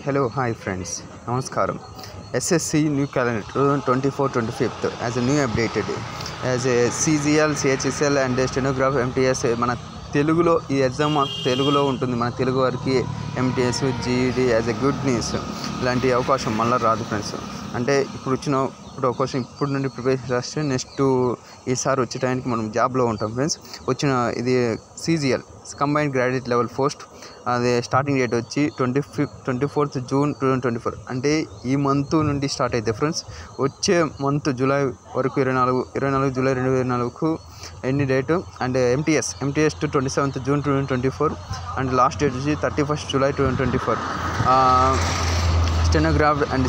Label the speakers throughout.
Speaker 1: Hello, hi friends. Namaskaram. SSC new calendar 2024-25 as a new updated as a CGL, CHSL and stenograph MTS మన తెలుగులో ఈ exam తెలుగులో ఉంటుంది. మన తెలుగు వారికి MTS GED as a good news. ఇలాంటి అవకాశం మళ్ళీ రాదు ఫ్రెండ్స్. అంటే ఇప్పుడు అవకాశం ఇప్పుడు నుండి ప్రిపరేషన్ చేస్తే నెక్స్ట్ ఈసారి వచ్చే టైంకి మనం జాబ్లో ఉంటాం ఫ్రెండ్స్. వచ్చిన ఇది CGL combined graduate level post, అది స్టార్టింగ్ డేట్ వచ్చి 24th June 2024. అంటే ఈ మంత్ నుండి స్టార్ట్ అయితే ఫ్రెండ్స్. వచ్చే మంత్ జూలై వరకు 24 జూలై 2024 ఎన్ని date. And MTS 27th June 2024 and last date వచ్చి 31st July 2024. Stenograph and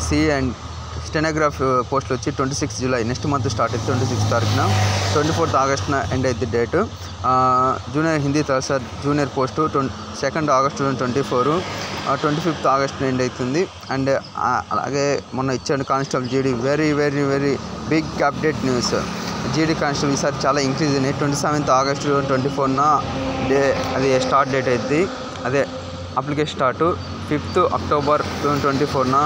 Speaker 1: stenograph పోస్టులు వచ్చి 26 July నెక్స్ట్ మంత్ స్టార్ట్ అయితే 26 తారీఖున. 24th August ఎండ్ అయితే డేటు. జూనియర్ హిందీ తలసార్ junior post 2nd August 2024, 25th August end అవుతుంది. అండ్ అలాగే మొన్న ఇచ్చాడు constable GD very very very big update news. GD constable ఈసారి చాలా ఇంక్రీజ్ అయినాయి. 27th August 2024 అది స్టార్ట్ డేట్ అవుతుంది. అదే application start 5th October 2024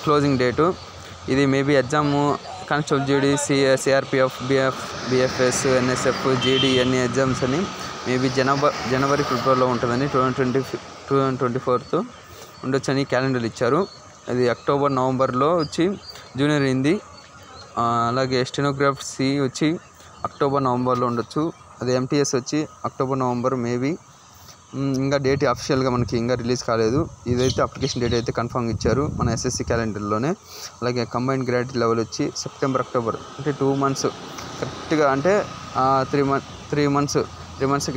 Speaker 1: closing date. ఇది maybe exam constable GD, CRPF, BFS, NSF, GD అన్ని ఎగ్జామ్స్ అని మేబీ జనవరి ఫిబ్రవరిలో ఉంటుందని 2024 ఉండొచ్చని క్యాలెండర్ ఇచ్చారు. అది అక్టోబర్ నవంబర్లో వచ్చి జూనియర్ హిందీ, అలాగే స్టెనోగ్రాఫ్ C వచ్చి అక్టోబర్ నవంబర్లో ఉండొచ్చు. అది MTS వచ్చి అక్టోబర్ నవంబర్ మేబీ. ఇంకా డేట్ అఫిషియల్గా మనకి ఇంకా రిలీజ్ కాలేదు. ఇదైతే అప్లికేషన్ డేట్ అయితే కన్ఫర్మ్ ఇచ్చారు మన SSC క్యాలెండర్లోనే. అలాగే కంబైన్డ్ గ్రాడ్యుయేట్ లెవెల్ వచ్చి సెప్టెంబర్ అక్టోబర్ అంటే 2 months కరెక్ట్గా, అంటే 3 months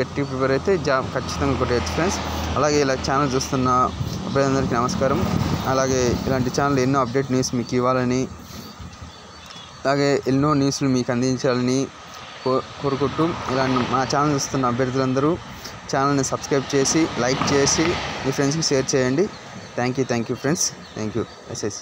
Speaker 1: గట్టిగా ప్రిపేర్ అయితే జాబ్ ఖచ్చితంగా కొట్టేయచ్చు ఫ్రెండ్స్. అలాగే ఇలా ఛానల్ చూస్తున్న అబ్బాయిలందరికీ నమస్కారం. అలాగే ఇలాంటి ఛానల్ ఎన్నో అప్డేట్ న్యూస్ మీకు ఇవ్వాలని, అలాగే ఎన్నో న్యూస్లు మీకు అందించాలని కోరుకుంటూ ఇలా మా ఛానల్ చూస్తున్న అభ్యర్థులందరూ ఛానల్ని సబ్స్క్రైబ్ చేసి లైక్ చేసి మీ ఫ్రెండ్స్కి షేర్ చేయండి. Thank you friends. Thank you SSC.